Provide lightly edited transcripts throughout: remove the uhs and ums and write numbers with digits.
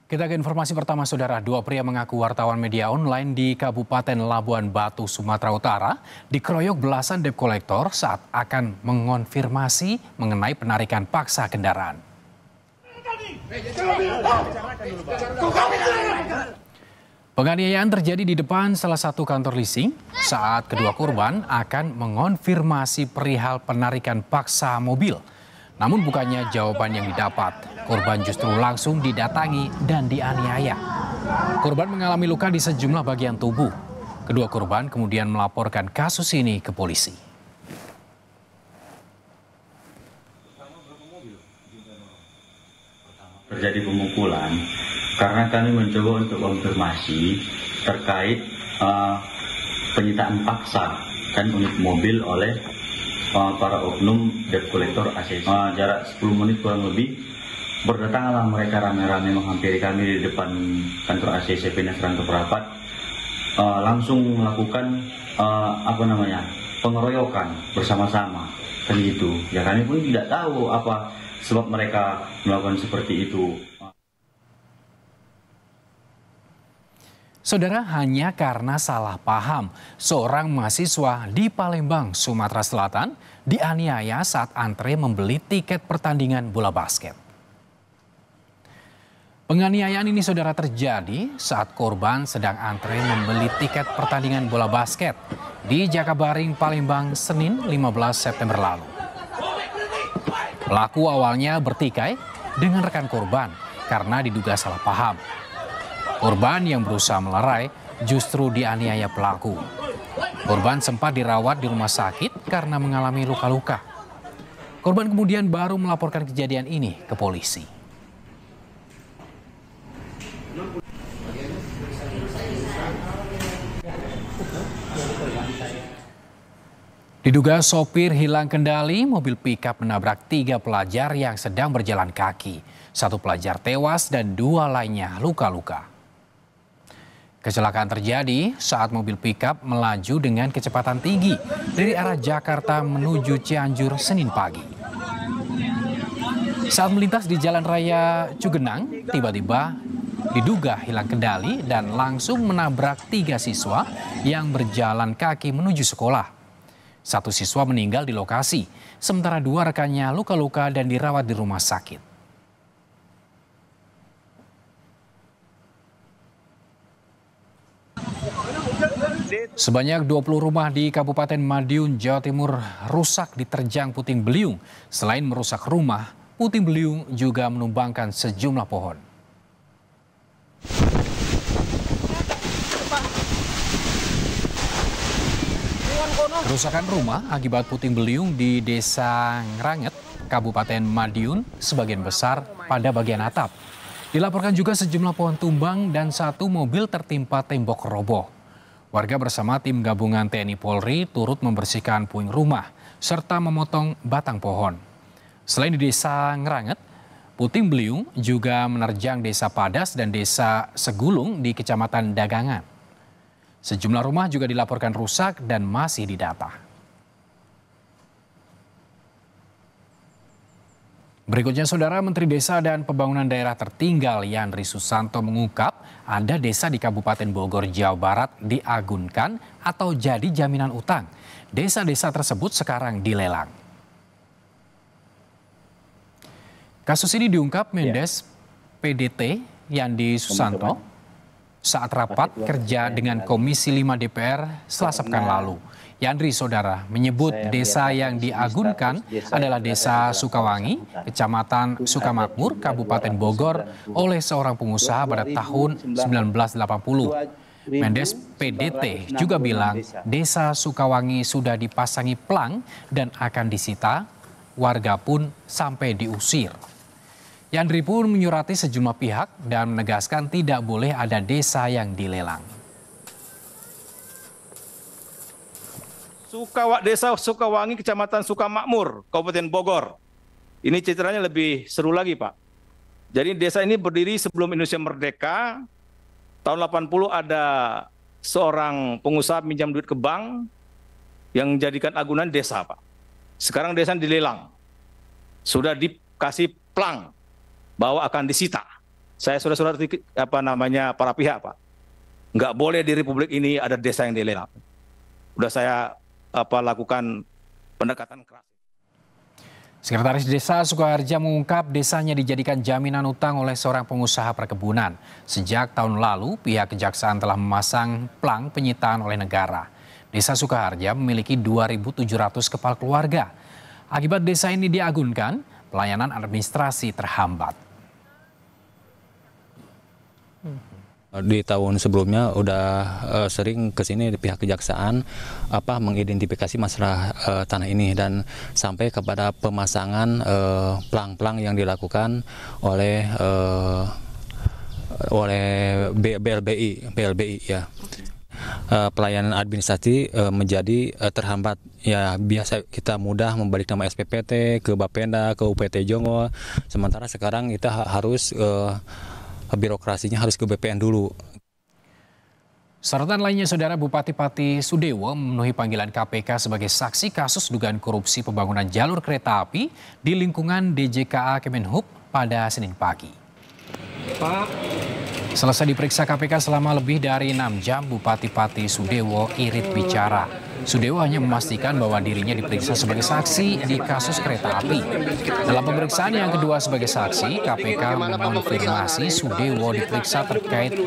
Kita ke informasi pertama, Saudara. Dua pria mengaku wartawan media online di Kabupaten Labuan Batu, Sumatera Utara dikeroyok belasan debt collector saat akan mengonfirmasi mengenai penarikan paksa kendaraan. Penganiayaan terjadi di depan salah satu kantor leasing saat kedua korban akan mengonfirmasi perihal penarikan paksa mobil. Namun bukannya jawaban yang didapat, korban justru langsung didatangi dan dianiaya. Korban mengalami luka di sejumlah bagian tubuh. Kedua korban kemudian melaporkan kasus ini ke polisi. Terjadi pemukulan karena kami mencoba untuk konfirmasi terkait penyitaan paksa dan unit mobil oleh para oknum debt collector ACC. Jarak 10 menit kurang lebih berdatanganlah mereka rame-rame menghampiri kami di depan kantor ACC Penas Rantau Perapat, langsung melakukan pengeroyokan bersama-sama kan gitu. Ya kami pun tidak tahu apa sebab mereka melakukan seperti itu. Saudara, hanya karena salah paham, seorang mahasiswa di Palembang, Sumatera Selatan dianiaya saat antre membeli tiket pertandingan bola basket. Penganiayaan ini, Saudara, terjadi saat korban sedang antre membeli tiket pertandingan bola basket di Jakabaring, Palembang, Senin 15 September lalu. Pelaku awalnya bertikai dengan rekan korban karena diduga salah paham. Korban yang berusaha melerai justru dianiaya pelaku. Korban sempat dirawat di rumah sakit karena mengalami luka-luka. Korban kemudian baru melaporkan kejadian ini ke polisi. Diduga sopir hilang kendali, mobil pickup menabrak 3 pelajar yang sedang berjalan kaki. 1 pelajar tewas dan 2 lainnya luka-luka. Kecelakaan terjadi saat mobil pickup melaju dengan kecepatan tinggi dari arah Jakarta menuju Cianjur Senin pagi. Saat melintas di Jalan Raya Cugenang, tiba-tiba diduga hilang kendali dan langsung menabrak 3 siswa yang berjalan kaki menuju sekolah. 1 siswa meninggal di lokasi, sementara 2 rekannya luka-luka dan dirawat di rumah sakit. Sebanyak 20 rumah di Kabupaten Madiun, Jawa Timur rusak diterjang puting beliung. Selain merusak rumah, puting beliung juga menumbangkan sejumlah pohon. Kerusakan rumah akibat puting beliung di Desa Ngranget, Kabupaten Madiun, sebagian besar pada bagian atap. Dilaporkan juga sejumlah pohon tumbang dan 1 mobil tertimpa tembok roboh. Warga bersama tim gabungan TNI Polri turut membersihkan puing rumah serta memotong batang pohon. Selain di Desa Ngranget, puting beliung juga menerjang Desa Padas dan Desa Segulung di Kecamatan Dagangan. Sejumlah rumah juga dilaporkan rusak dan masih didata. Berikutnya, Saudara, Menteri Desa dan Pembangunan Daerah Tertinggal Yandri Susanto mengungkap ada desa di Kabupaten Bogor, Jawa Barat diagunkan atau jadi jaminan utang. Desa-desa tersebut sekarang dilelang. Kasus ini diungkap Mendes PDT Yandri Susanto saat rapat kerja dengan Komisi 5 DPR Selasa pekan lalu. Yandri, Saudara, menyebut desa yang diagunkan adalah Desa Sukawangi, Kecamatan Sukamakmur, Kabupaten Bogor oleh seorang pengusaha pada tahun 1980. Mendes PDT juga bilang Desa Sukawangi sudah dipasangi pelang dan akan disita, warga pun sampai diusir. Yandri pun menyurati sejumlah pihak dan menegaskan tidak boleh ada desa yang dilelang. Desa Sukawangi, Kecamatan Sukamakmur, Kabupaten Bogor. Ini ceritanya lebih seru lagi, Pak. Jadi desa ini berdiri sebelum Indonesia merdeka. Tahun 80 ada seorang pengusaha pinjam duit ke bank yang jadikan agunan desa, Pak. Sekarang desa dilelang. Sudah dikasih plang bahwa akan disita. saya surat-surat para pihak, Pak. Nggak boleh di Republik ini ada desa yang dilelang. Udah saya lakukan pendekatan keras. Sekretaris Desa Sukoharja mengungkap desanya dijadikan jaminan utang oleh seorang pengusaha perkebunan. Sejak tahun lalu, pihak kejaksaan telah memasang plang penyitaan oleh negara. Desa Sukoharja memiliki 2.700 kepala keluarga. Akibat desa ini diagunkan, pelayanan administrasi terhambat. Di tahun sebelumnya udah sering ke sini di pihak kejaksaan mengidentifikasi masalah tanah ini dan sampai kepada pemasangan plang-plang yang dilakukan oleh BLBI ya. Pelayanan administrasi menjadi terhambat. Ya, biasa kita mudah membalik nama SPPT ke Bapenda, ke UPT Jongo. Sementara sekarang kita harus birokrasinya harus ke BPN dulu. Sorotan lainnya, Saudara, Bupati Pati Sudewo memenuhi panggilan KPK sebagai saksi kasus dugaan korupsi pembangunan jalur kereta api di lingkungan DJKA Kemenhub pada Senin pagi. Pak. Selesai diperiksa KPK selama lebih dari 6 jam, Bupati Pati Sudewo irit bicara. Sudewo hanya memastikan bahwa dirinya diperiksa sebagai saksi di kasus kereta api. Dalam pemeriksaan yang kedua sebagai saksi, KPK mengonfirmasi Sudewo diperiksa terkait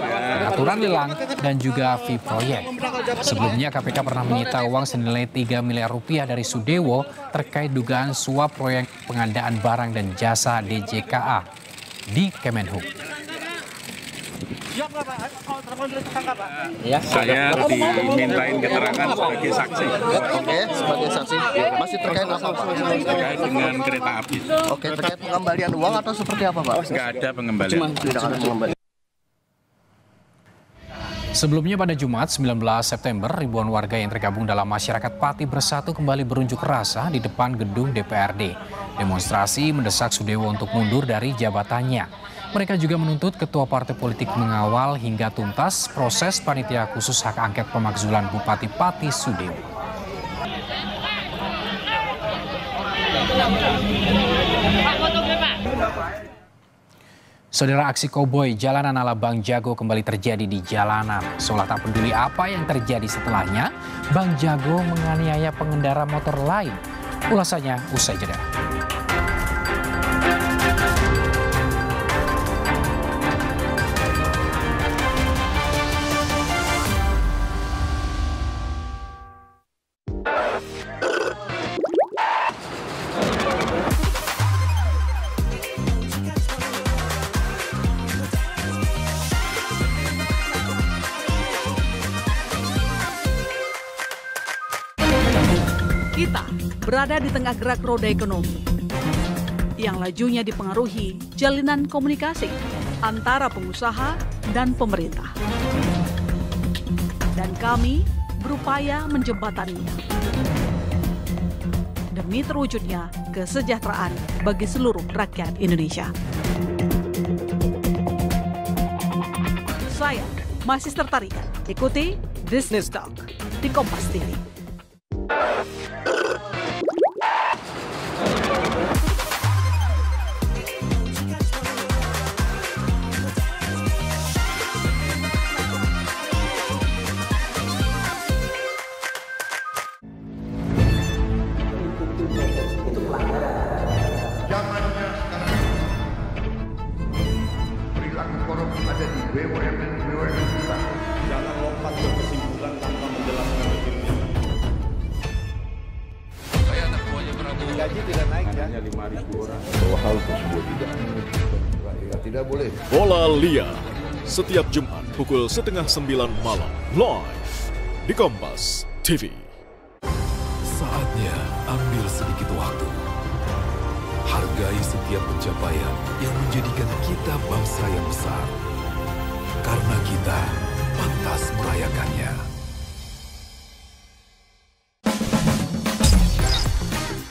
aturan lelang dan juga fee proyek. Sebelumnya KPK pernah menyita uang senilai 3 miliar rupiah dari Sudewo terkait dugaan suap proyek pengadaan barang dan jasa DJKA di Kemenhub. Ya, saya dimintain keterangan sebagai saksi. Oke, sebagai saksi. Masih terkait apa, Pak? Terkait dengan kereta api. Oke, terkait pengembalian uang atau seperti apa, Pak? Nggak ada pengembalian. Tidak ada pengembalian. Sebelumnya pada Jumat 19 September, ribuan warga yang tergabung dalam Masyarakat Pati Bersatu kembali berunjuk rasa di depan gedung DPRD. Demonstrasi mendesak Sudewo untuk mundur dari jabatannya. Mereka juga menuntut ketua partai politik mengawal hingga tuntas proses panitia khusus hak angket pemakzulan Bupati Pati Sudewo. Saudara, aksi koboi jalanan ala Bang Jago kembali terjadi di jalanan. Seolah tak peduli apa yang terjadi setelahnya, Bang Jago menganiaya pengendara motor lain. Ulasannya usai jeda. Kita berada di tengah gerak roda ekonomi yang lajunya dipengaruhi jalinan komunikasi antara pengusaha dan pemerintah. Dan kami berupaya menjembataninya demi terwujudnya kesejahteraan bagi seluruh rakyat Indonesia. Saya masih tertarik ikuti Business Talk di Kompas TV. Zamannya sekarang perilaku korup ada di BUMN kita. Jangan lompat ke kesimpulan tanpa menjelaskan detailnya. Saya anak buahnya Prabowo. Gaji tidak naik ya. Hanya 5.000 orang. Bahwa hal tersebut tidak boleh. Bola Liar setiap Jumat pukul 8:30 malam live di Kompas TV. Saatnya ambil sedikit waktu. Hargai setiap pencapaian yang menjadikan kita bangsa yang besar. Karena kita pantas merayakannya.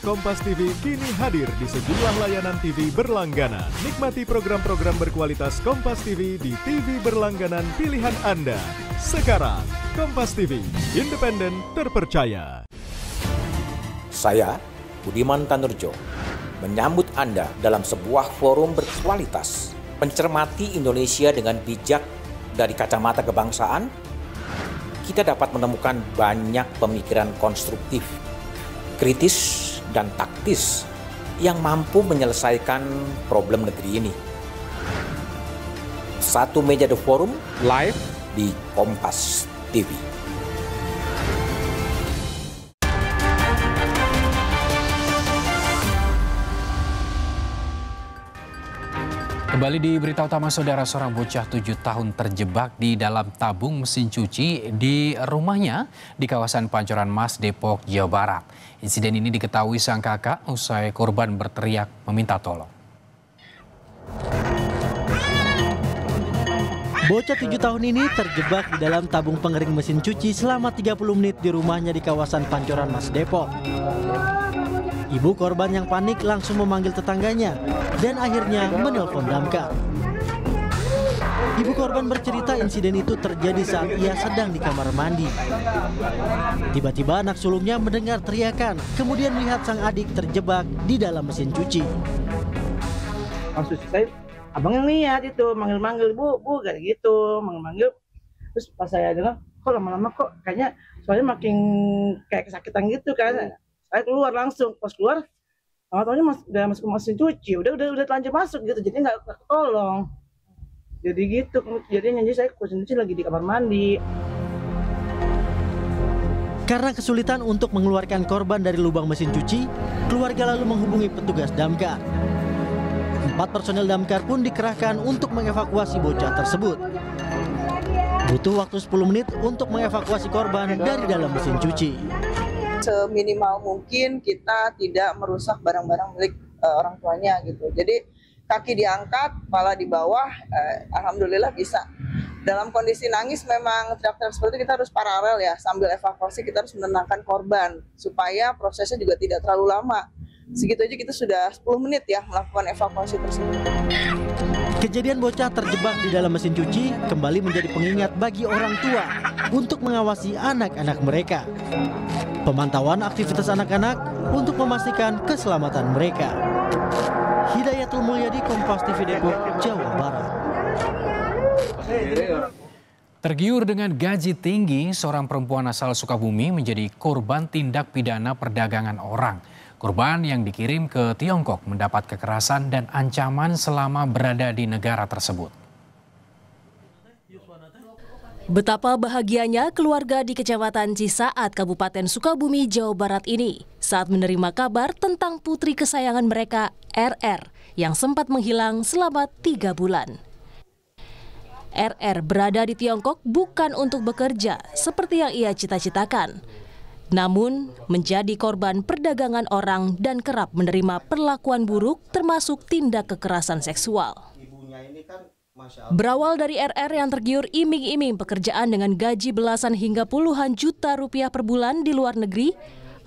Kompas TV kini hadir di sejumlah layanan TV berlangganan. Nikmati program-program berkualitas Kompas TV di TV berlangganan pilihan Anda. Sekarang, Kompas TV, independen, terpercaya. Saya, Budiman Tanurjo, menyambut Anda dalam sebuah forum berkualitas mencermati Indonesia dengan bijak dari kacamata kebangsaan, kita dapat menemukan banyak pemikiran konstruktif, kritis, dan taktis yang mampu menyelesaikan problem negeri ini. Satu Meja The Forum live di Kompas TV. Kembali di berita utama, saudara, seorang bocah 7 tahun terjebak di dalam tabung mesin cuci di rumahnya di kawasan Pancoran Mas, Depok, Jawa Barat. Insiden ini diketahui sang kakak usai korban berteriak meminta tolong. Bocah 7 tahun ini terjebak di dalam tabung pengering mesin cuci selama 30 menit di rumahnya di kawasan Pancoran Mas, Depok. Ibu korban yang panik langsung memanggil tetangganya dan akhirnya menelpon damkar. Ibu korban bercerita insiden itu terjadi saat ia sedang di kamar mandi. Tiba-tiba anak sulungnya mendengar teriakan, kemudian melihat sang adik terjebak di dalam mesin cuci. Maksud saya, abang yang lihat itu manggil-manggil, bu kayak gitu, manggil-manggil. Terus pas saya dengar, kok lama-lama kok kayaknya soalnya makin kayak kesakitan gitu kan. Saya keluar langsung, pas keluar, tahu-tahunya udah masuk ke mesin cuci, udah telanjur masuk gitu, jadi nggak ketolong. Jadi gitu, jadi saya posisi lagi di kamar mandi. Karena kesulitan untuk mengeluarkan korban dari lubang mesin cuci, keluarga lalu menghubungi petugas damkar. 4 personel damkar pun dikerahkan untuk mengevakuasi bocah tersebut. Butuh waktu 10 menit untuk mengevakuasi korban dari dalam mesin cuci. Seminimal mungkin kita tidak merusak barang-barang milik orang tuanya gitu. Jadi kaki diangkat, kepala di bawah, alhamdulillah bisa. Dalam kondisi nangis memang teriak-teriak seperti itu kita harus paralel ya, sambil evakuasi kita harus menenangkan korban supaya prosesnya juga tidak terlalu lama. Segitu aja kita sudah 10 menit ya melakukan evakuasi tersebut. Kejadian bocah terjebak di dalam mesin cuci kembali menjadi pengingat bagi orang tua untuk mengawasi anak-anak mereka. Pemantauan aktivitas anak-anak untuk memastikan keselamatan mereka. Hidayatul Mulyadi, Kompas TV, Depok, Jawa Barat. Tergiur dengan gaji tinggi, seorang perempuan asal Sukabumi menjadi korban tindak pidana perdagangan orang. Korban yang dikirim ke Tiongkok mendapat kekerasan dan ancaman selama berada di negara tersebut. Betapa bahagianya keluarga di Kecamatan Cisaat, Kabupaten Sukabumi, Jawa Barat ini saat menerima kabar tentang putri kesayangan mereka, RR, yang sempat menghilang selama 3 bulan. RR berada di Tiongkok bukan untuk bekerja seperti yang ia cita-citakan, namun menjadi korban perdagangan orang dan kerap menerima perlakuan buruk termasuk tindak kekerasan seksual. Berawal dari RR yang tergiur iming-iming pekerjaan dengan gaji belasan hingga puluhan juta rupiah per bulan di luar negeri,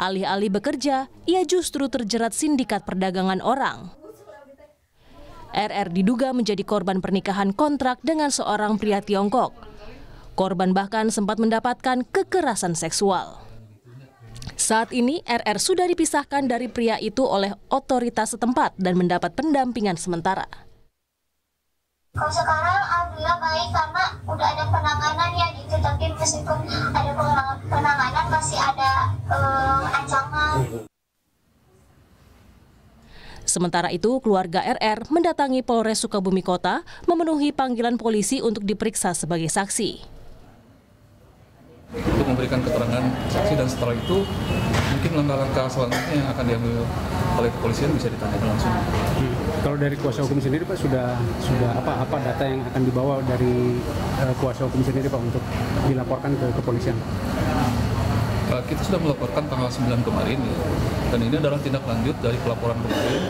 alih-alih bekerja, ia justru terjerat sindikat perdagangan orang. RR diduga menjadi korban pernikahan kontrak dengan seorang pria Tiongkok. Korban bahkan sempat mendapatkan kekerasan seksual. Saat ini RR sudah dipisahkan dari pria itu oleh otoritas setempat dan mendapat pendampingan sementara. Kalau sekarang alhamdulillah baik karena udah ada penanganan ya gitu, tapi meskipun ada penanganan masih ada ancaman. Sementara itu, keluarga RR mendatangi Polres Sukabumi Kota memenuhi panggilan polisi untuk diperiksa sebagai saksi. Untuk memberikan keterangan saksi dan setelah itu mungkin langkah-langkah selanjutnya yang akan diambil oleh kepolisian bisa ditanyakan langsung. Kalau dari kuasa hukum sendiri Pak sudah apa data yang akan dibawa dari kuasa hukum sendiri Pak untuk dilaporkan ke kepolisian? Kita sudah melaporkan tanggal 9 kemarin ya. Dan ini adalah tindak lanjut dari pelaporan kemarin.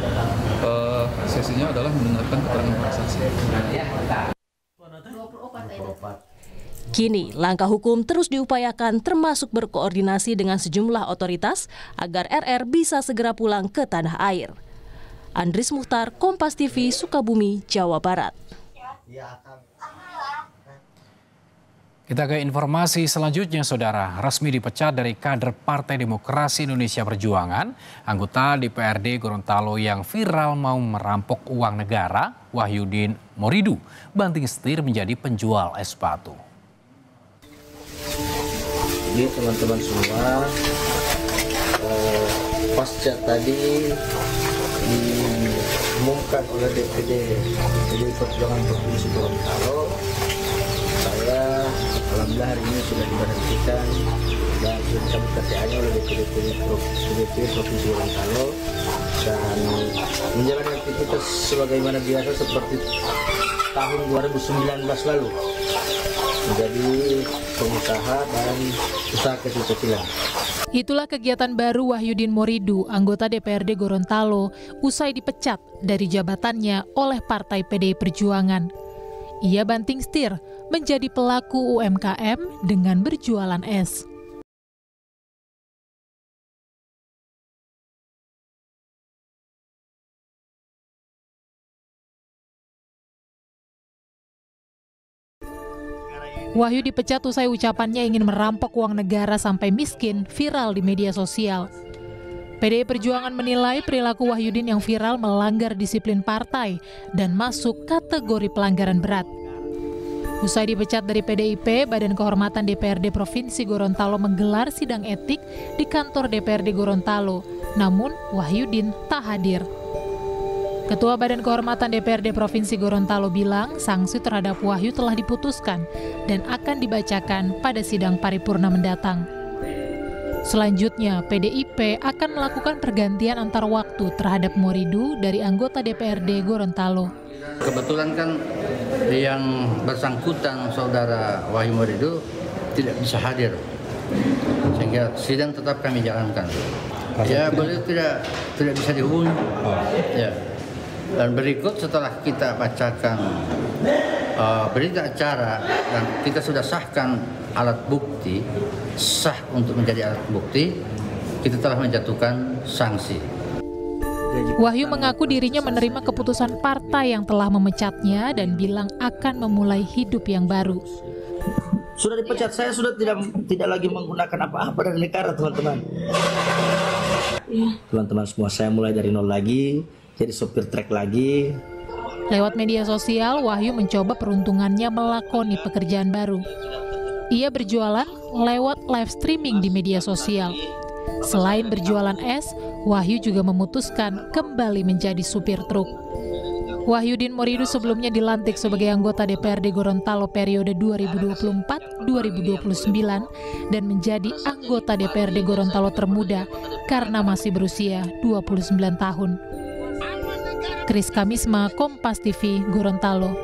Sesinya adalah mendengarkan keterangan para saksi. Kini, langkah hukum terus diupayakan termasuk berkoordinasi dengan sejumlah otoritas agar RR bisa segera pulang ke tanah air. Andris Muhtar, Kompas TV, Sukabumi, Jawa Barat. Kita ke informasi selanjutnya, Saudara. Resmi dipecat dari kader Partai Demokrasi Indonesia Perjuangan, anggota DPRD Gorontalo yang viral mau merampok uang negara, Wahyudin Moridu, banting setir menjadi penjual es batu. Jadi teman-teman semua, pasca tadi diumumkan oleh DPD Perjuangan Provinsi Gorontalo, saya alhamdulillah hari ini sudah diberhentikan dan sudah dicabut KTA-nya oleh DPD Provinsi Gorontalo dan menjalani aktivitas sebagaimana biasa seperti tahun 2019 lalu, menjadi pengusaha dan usaha kecil-kecilan. Itulah kegiatan baru Wahyudin Moridu, anggota DPRD Gorontalo, usai dipecat dari jabatannya oleh Partai PDI Perjuangan. Ia banting setir menjadi pelaku UMKM dengan berjualan es. Wahyu dipecat usai ucapannya ingin merampok uang negara sampai miskin viral di media sosial. PDI Perjuangan menilai perilaku Wahyudin yang viral melanggar disiplin partai dan masuk kategori pelanggaran berat. Usai dipecat dari PDIP, Badan Kehormatan DPRD Provinsi Gorontalo menggelar sidang etik di kantor DPRD Gorontalo, namun Wahyudin tak hadir. Ketua Badan Kehormatan DPRD Provinsi Gorontalo bilang sanksi terhadap Wahyu telah diputuskan dan akan dibacakan pada sidang paripurna mendatang. Selanjutnya, PDIP akan melakukan pergantian antar waktu terhadap Moridu dari anggota DPRD Gorontalo. Kebetulan kan yang bersangkutan saudara Wahyu Moridu tidak bisa hadir, sehingga sidang tetap kami jalankan. Ya, beliau tidak bisa dihubungi. Ya. Dan berikut setelah kita bacakan berita acara dan kita sudah sahkan alat bukti sah untuk menjadi alat bukti, kita telah menjatuhkan sanksi. Wahyu mengaku dirinya menerima keputusan partai yang telah memecatnya dan bilang akan memulai hidup yang baru. Sudah dipecat, saya sudah tidak lagi menggunakan apa-apa dari negara, teman-teman. Teman-teman semua, saya mulai dari nol lagi, jadi sopir trek lagi. Lewat media sosial, Wahyu mencoba peruntungannya melakoni pekerjaan baru. Ia berjualan lewat live streaming di media sosial. Selain berjualan es, Wahyu juga memutuskan kembali menjadi supir truk. Wahyudin Moridu sebelumnya dilantik sebagai anggota DPRD Gorontalo periode 2024-2029 dan menjadi anggota DPRD Gorontalo termuda karena masih berusia 29 tahun. Kris Kamisma, Kompas TV, Gorontalo.